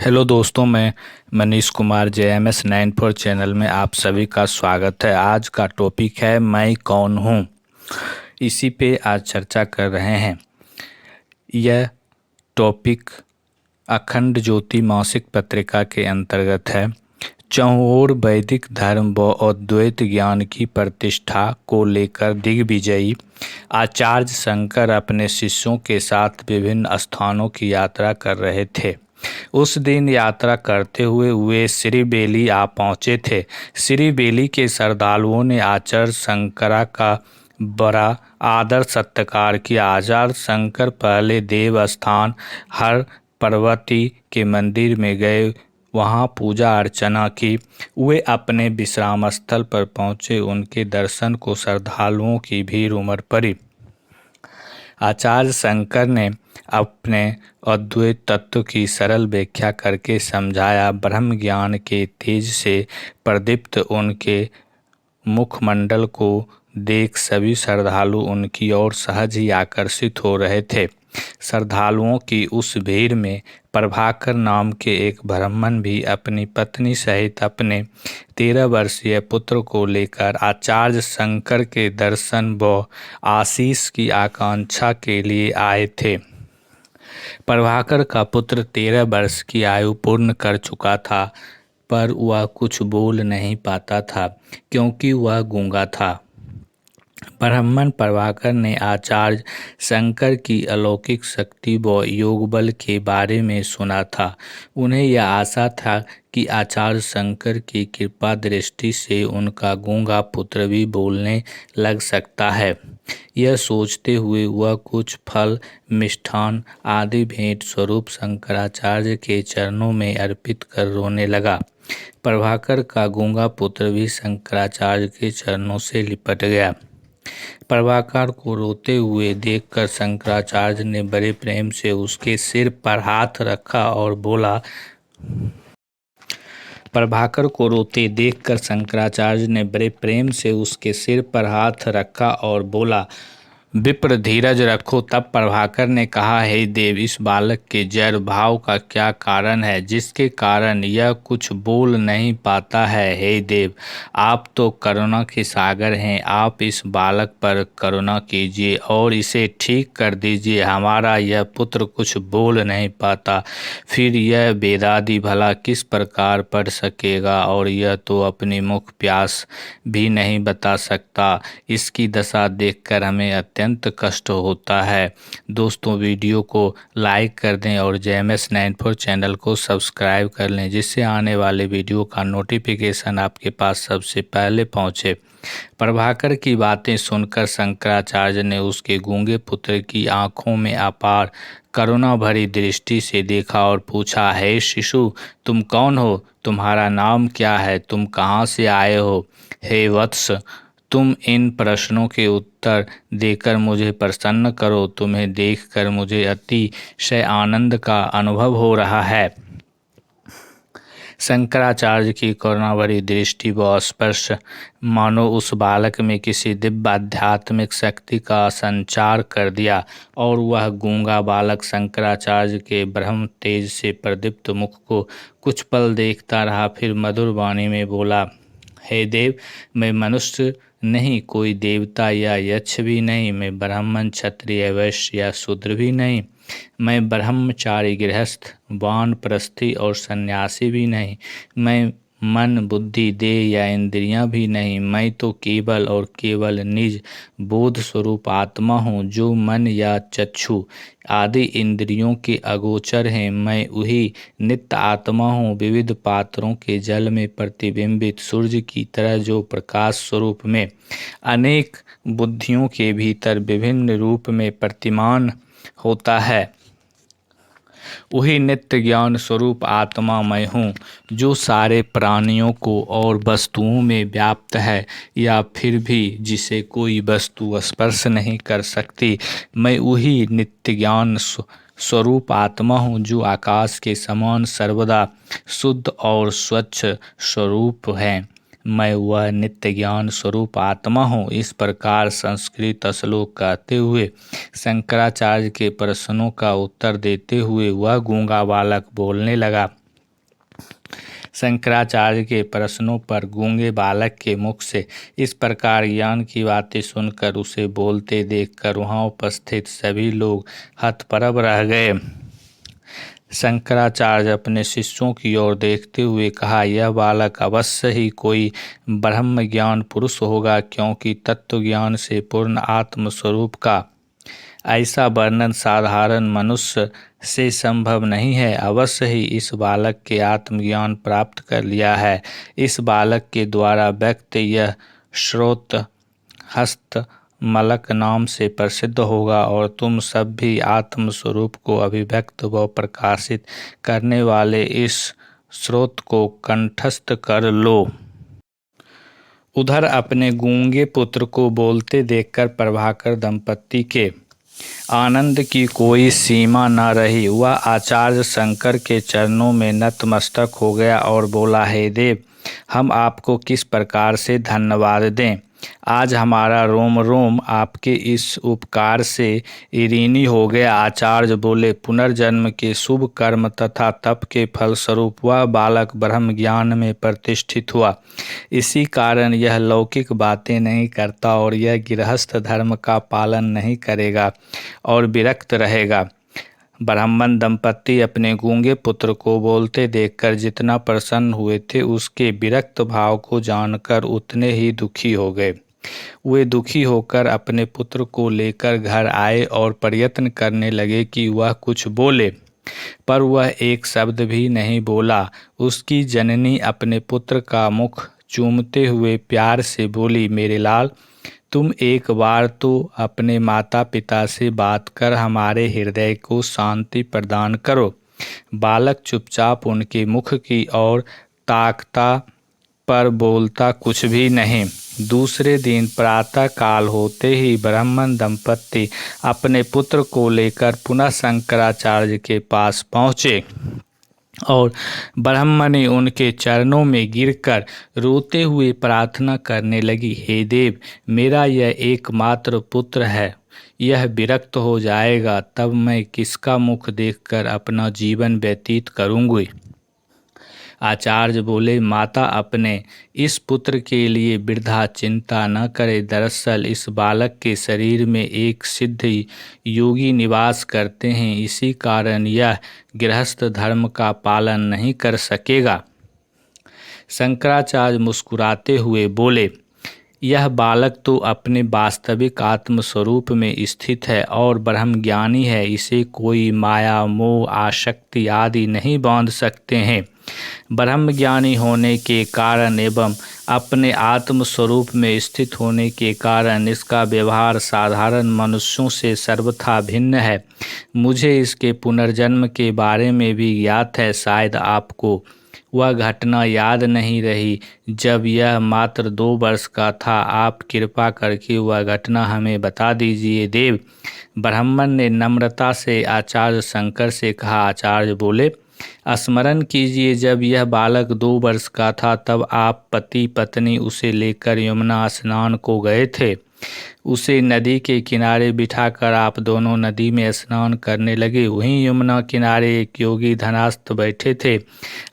Hello दोस्तों, मैं Manish Kumar JMS 94 channel में आप सभी का स्वागत है। आज का टॉपिक है मैं कौन हूँ। इसी पे आज चर्चा कर रहे हैं। यह टॉपिक अखंड ज्योति मासिक पत्रिका के अंतर्गत है। चौओर वैदिक धर्म व अद्वैत ज्ञान की प्रतिष्ठा को लेकर दिग्विजयी आचार्य शंकर अपने शिष्यों के साथ विभिन्न स्थानों की यात्रा कर रहे थे। उस दिन यात्रा करते हुए वे श्रीबेली आ पहुँचे थे। श्रीबेली के श्रद्धालुओं ने आचार्य शंकरा का बड़ा आदर सत्कार किया। आचार्य शंकर पहले देवस्थान हर पार्वती के मंदिर में गए, वहाँ पूजा अर्चना की। वे अपने विश्राम स्थल पर पहुँचे। उनके दर्शन को श्रद्धालुओं की भीड़ उमड़ पड़ी। आचार्य शंकर ने अपने अद्वैत तत्व की सरल व्याख्या करके समझाया। ब्रह्म ज्ञान के तेज से प्रदीप्त उनके मुखमंडल को देख सभी श्रद्धालु उनकी ओर सहज ही आकर्षित हो रहे थे। श्रद्धालुओं की उस भीड़ में प्रभाकर नाम के एक ब्राह्मण भी अपनी पत्नी सहित अपने 13 वर्षीय पुत्र को लेकर आचार्य शंकर के दर्शन व आशीष की आकांक्षा के लिए आए थे। प्रभाकर का पुत्र 13 वर्ष की आयु पूर्ण कर चुका था, पर वह कुछ बोल नहीं पाता था क्योंकि वह गूंगा था। ब्राह्मण प्रभाकर ने आचार्य शंकर की अलौकिक शक्ति व योग बल के बारे में सुना था। उन्हें यह आशा था कि आचार्य शंकर की कृपा दृष्टि से उनका गूंगा पुत्र भी बोलने लग सकता है। यह सोचते हुए वह कुछ फल, मिष्ठान आदि भेंट स्वरूप शंकराचार्य के चरणों में अर्पित कर रोने लगा। प्रभाकर का गूंगा पुत्र भी शंकराचार्य के चरणों से लिपट गया। प्रभाकर को रोते हुए देखकर शंकराचार्य ने बड़े प्रेम से उसके सिर पर हाथ रखा और बोला। प्रभाकर को रोते देखकर शंकराचार्य ने बड़े प्रेम से उसके सिर पर हाथ रखा और बोला, विप्र धीरज रखो। तब प्रभाकर ने कहा, हे देव, इस बालक के जड़ भाव का क्या कारण है जिसके कारण यह कुछ बोल नहीं पाता है। हे देव, आप तो करुणा के सागर हैं। आप इस बालक पर करुणा कीजिए और इसे ठीक कर दीजिए। हमारा यह पुत्र कुछ बोल नहीं पाता, फिर यह वेदादि भला किस प्रकार पढ़ सकेगा, और यह तो अपनी मुख प्यास भी नहीं बता सकता। इसकी दशा देखकर हमें अत्यंत कष्ट होता है। दोस्तों, वीडियो को लाइक कर दें और JMS 94 चैनल को सब्सक्राइब कर लें, जिससे आने वाले वीडियो का नोटिफिकेशन आपके पास सबसे पहले पहुंचे। प्रभाकर की बातें सुनकर शंकराचार्य ने उसके गूंगे पुत्र की आंखों में अपार करुणा भरी दृष्टि से देखा और पूछा, हे शिशु, तुम कौन हो? तुम्हारा नाम क्या है? तुम कहाँ से आए हो? हे वत्स, तुम इन प्रश्नों के उत्तर देकर मुझे प्रसन्न करो। तुम्हें देखकर मुझे अतिशय आनंद का अनुभव हो रहा है। शंकराचार्य की करुणा भरी दृष्टि व स्पर्श मानो उस बालक में किसी दिव्य आध्यात्मिक शक्ति का संचार कर दिया और वह गूंगा बालक शंकराचार्य के ब्रह्म तेज से प्रदीप्त मुख को कुछ पल देखता रहा। फिर मधुर वाणी में बोला, हे देव, मैं मनुष्य नहीं, कोई देवता या यक्ष भी नहीं। मैं ब्राह्मण, क्षत्रिय, वैश्य या शूद्र भी नहीं। मैं ब्रह्मचारी, गृहस्थ, वानप्रस्थी और सन्यासी भी नहीं। मैं मन, बुद्धि, देह या इंद्रियां भी नहीं। मैं तो केवल और केवल निज बोध स्वरूप आत्मा हूँ, जो मन या चक्षु आदि इंद्रियों के अगोचर हैं। मैं वही नित्य आत्मा हूँ, विविध पात्रों के जल में प्रतिबिंबित सूर्य की तरह, जो प्रकाश स्वरूप में अनेक बुद्धियों के भीतर विभिन्न रूप में प्रतिमान होता है। वही नित्य ज्ञान स्वरूप आत्मा मैं हूँ, जो सारे प्राणियों को और वस्तुओं में व्याप्त है, या फिर भी जिसे कोई वस्तु स्पर्श नहीं कर सकती। मैं वही नित्य ज्ञान स्वरूप आत्मा हूँ, जो आकाश के समान सर्वदा शुद्ध और स्वच्छ स्वरूप है। मैं वह नित्य ज्ञान स्वरूप आत्मा हूँ। इस प्रकार संस्कृत श्लोक कहते हुए शंकराचार्य के प्रश्नों का उत्तर देते हुए वह गूंगा बालक बोलने लगा। शंकराचार्य के प्रश्नों पर गूंगे बालक के मुख से इस प्रकार ज्ञान की बातें सुनकर उसे बोलते देखकर वहां उपस्थित सभी लोग हतप्रभ रह गए। शंकराचार्य अपने शिष्यों की ओर देखते हुए कहा, यह बालक अवश्य ही कोई ब्रह्म ज्ञान पुरुष होगा, क्योंकि तत्व ज्ञान से पूर्ण आत्म स्वरूप का ऐसा वर्णन साधारण मनुष्य से संभव नहीं है। अवश्य ही इस बालक के आत्मज्ञान प्राप्त कर लिया है। इस बालक के द्वारा व्यक्त यह श्रोत हस्त मलक नाम से प्रसिद्ध होगा और तुम सब भी आत्म स्वरूप को अभिव्यक्त व प्रकाशित करने वाले इस स्रोत को कंठस्थ कर लो। उधर अपने गूंगे पुत्र को बोलते देखकर प्रभाकर दंपत्ति के आनंद की कोई सीमा न रही। वह आचार्य शंकर के चरणों में नतमस्तक हो गया और बोला, हे देव, हम आपको किस प्रकार से धन्यवाद दें। आज हमारा रोम रोम आपके इस उपकार से ऋणी हो गया। आचार्य बोले, पुनर्जन्म के शुभ कर्म तथा तप के फलस्वरूप वह बालक ब्रह्म ज्ञान में प्रतिष्ठित हुआ। इसी कारण यह लौकिक बातें नहीं करता और यह गृहस्थ धर्म का पालन नहीं करेगा और विरक्त रहेगा। ब्राह्मण दंपत्ति अपने गूंगे पुत्र को बोलते देखकर जितना प्रसन्न हुए थे, उसके विरक्त भाव को जानकर उतने ही दुखी हो गए। वे दुखी होकर अपने पुत्र को लेकर घर आए और प्रयत्न करने लगे कि वह कुछ बोले, पर वह एक शब्द भी नहीं बोला। उसकी जननी अपने पुत्र का मुख चूमते हुए प्यार से बोली, मेरे लाल, तुम एक बार तो अपने माता पिता से बात कर हमारे हृदय को शांति प्रदान करो। बालक चुपचाप उनके मुख की ओर ताकता, पर बोलता कुछ भी नहीं। दूसरे दिन प्रातः काल होते ही ब्राह्मण दंपत्ति अपने पुत्र को लेकर पुनः शंकराचार्य के पास पहुँचे और ब्राह्मणी उनके चरणों में गिरकर रोते हुए प्रार्थना करने लगी, हे देव, मेरा यह एकमात्र पुत्र है, यह विरक्त हो जाएगा तब मैं किसका मुख देखकर अपना जीवन व्यतीत करूंगी। आचार्य बोले, माता, अपने इस पुत्र के लिए वृथा चिंता न करे। दरअसल इस बालक के शरीर में एक सिद्ध योगी निवास करते हैं, इसी कारण यह गृहस्थ धर्म का पालन नहीं कर सकेगा। शंकराचार्य मुस्कुराते हुए बोले, यह बालक तो अपने वास्तविक आत्म स्वरूप में स्थित है और ब्रह्मज्ञानी है। इसे कोई माया, मोह, आसक्ति आदि नहीं बांध सकते हैं। ब्रह्मज्ञानी होने के कारण एवं अपने आत्म स्वरूप में स्थित होने के कारण इसका व्यवहार साधारण मनुष्यों से सर्वथा भिन्न है। मुझे इसके पुनर्जन्म के बारे में भी ज्ञात है। शायद आपको वह घटना याद नहीं रही जब यह मात्र 2 वर्ष का था। आप कृपा करके वह घटना हमें बता दीजिए देव। ब्राह्मण ने नम्रता से आचार्य शंकर से कहा। आचार्य बोले, स्मरण कीजिए, जब यह बालक 2 वर्ष का था तब आप पति पत्नी उसे लेकर यमुना स्नान को गए थे। उसे नदी के किनारे बिठाकर आप दोनों नदी में स्नान करने लगे। वहीं यमुना किनारे एक योगी धनास्त बैठे थे।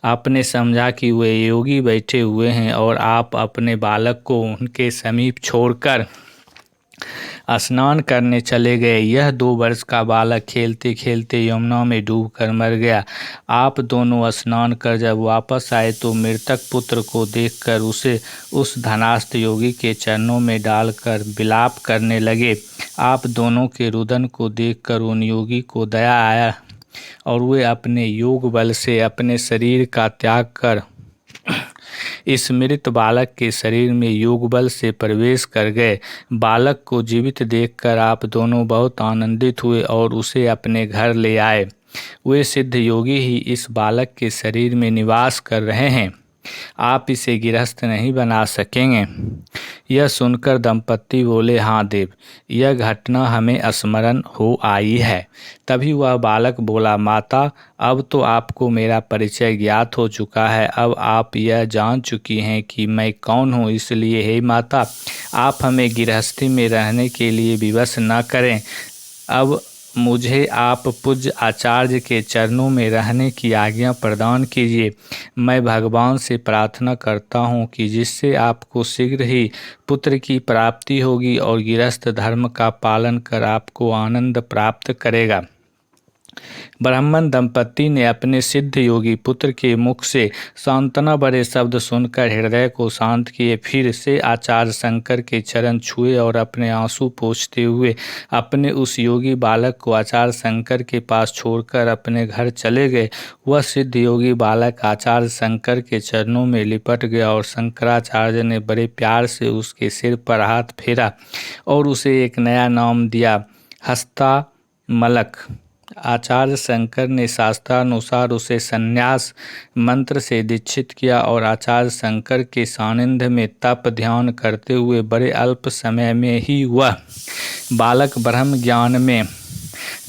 आपने समझा कि वे योगी बैठे हुए हैं और आप अपने बालक को उनके समीप छोड़कर स्नान करने चले गए। यह 2 वर्ष का बालक खेलते खेलते यमुना में डूबकर मर गया। आप दोनों स्नान कर जब वापस आए तो मृतक पुत्र को देखकर उसे उस धनास्त योगी के चरणों में डालकर विलाप करने लगे। आप दोनों के रुदन को देखकर उन योगी को दया आया और वे अपने योग बल से अपने शरीर का त्याग कर इस मृत बालक के शरीर में योग बल से प्रवेश कर गए। बालक को जीवित देखकर आप दोनों बहुत आनंदित हुए और उसे अपने घर ले आए। वे सिद्ध योगी ही इस बालक के शरीर में निवास कर रहे हैं। आप इसे गृहस्थ नहीं बना सकेंगे। यह सुनकर दंपत्ति बोले, हाँ देव, यह घटना हमें स्मरण हो आई है। तभी वह बालक बोला, माता, अब तो आपको मेरा परिचय ज्ञात हो चुका है। अब आप यह जान चुकी हैं कि मैं कौन हूँ, इसलिए हे माता, आप हमें गृहस्थी में रहने के लिए विवश न करें। अब मुझे आप पूज्य आचार्य के चरणों में रहने की आज्ञा प्रदान कीजिए। मैं भगवान से प्रार्थना करता हूँ कि जिससे आपको शीघ्र ही पुत्र की प्राप्ति होगी और गृहस्थ धर्म का पालन कर आपको आनंद प्राप्त करेगा। ब्राह्मण दंपति ने अपने सिद्ध योगी पुत्र के मुख से सांत्वना भरे शब्द सुनकर हृदय को शांत किए। फिर से आचार्य शंकर के चरण छुए और अपने आंसू पोंछते हुए अपने उस योगी बालक को आचार्य शंकर के पास छोड़कर अपने घर चले गए। वह सिद्ध योगी बालक आचार्य शंकर के चरणों में लिपट गया और शंकराचार्य ने बड़े प्यार से उसके सिर पर हाथ फेरा और उसे एक नया नाम दिया, हस्तामलक। आचार्य शंकर ने शास्त्रानुसार उसे संन्यास मंत्र से दीक्षित किया और आचार्य शंकर के सानिध्य में तप ध्यान करते हुए बड़े अल्प समय में ही वह बालक ब्रह्म ज्ञान में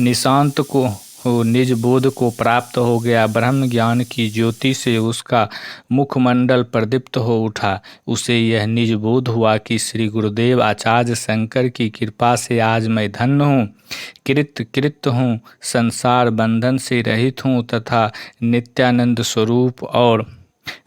निशांत को निज बोध को प्राप्त हो गया। ब्रह्म ज्ञान की ज्योति से उसका मुखमंडल प्रदीप्त हो उठा। उसे यह निज बोध हुआ कि श्री गुरुदेव आचार्य शंकर की कृपा से आज मैं धन्य हूँ, कृत हूँ, संसार बंधन से रहित हूँ तथा नित्यानंद स्वरूप और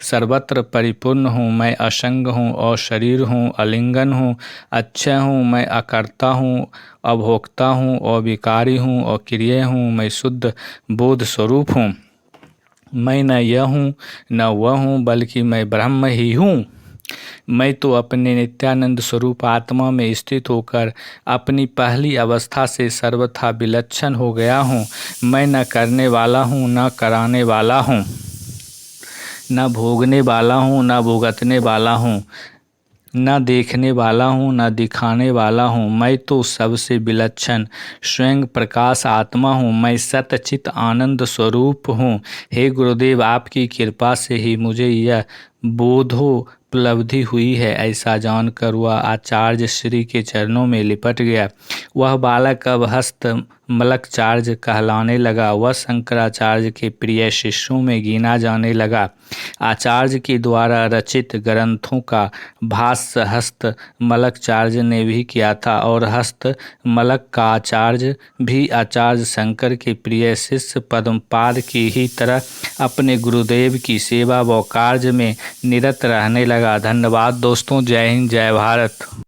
सर्वत्र परिपूर्ण हूँ। मैं असंग हूँ, अशरीर हूँ, अलिंगन हूँ, अक्षय हूँ, मैं अकर्ता हूँ, अभोक्ता हूँ, अविकारी हूँ, अक्रिय हूँ, मैं शुद्ध बोध स्वरूप हूँ। मैं न यह हूँ न वह हूँ, बल्कि मैं ब्रह्म ही हूँ। मैं तो अपने नित्यानंद स्वरूप आत्मा में स्थित होकर अपनी पहली अवस्था से सर्वथा विलक्षण हो गया हूँ। मैं न करने वाला हूँ, न कराने वाला हूँ, न भोगने वाला हूँ, न भुगतने वाला हूँ, न देखने वाला हूँ, न दिखाने वाला हूँ। मैं तो सबसे विलक्षण स्वयं प्रकाश आत्मा हूँ। मैं सतचित आनंद स्वरूप हूँ। हे गुरुदेव, आपकी कृपा से ही मुझे यह बोधोपलब्धि हुई है। ऐसा जानकर वह आचार्य श्री के चरणों में लिपट गया। वह बालक अब हस्तमलकाचार्य कहलाने लगा। वह शंकराचार्य के प्रिय शिष्यों में गिना जाने लगा। आचार्य के द्वारा रचित ग्रंथों का भाष्य हस्तमलकाचार्य ने भी किया था और हस्तमलक का आचार्य भी आचार्य शंकर के प्रिय शिष्य पद्मपाद की ही तरह अपने गुरुदेव की सेवा व कार्य में निरत रहने लगा। धन्यवाद दोस्तों। जय हिंद, जय भारत।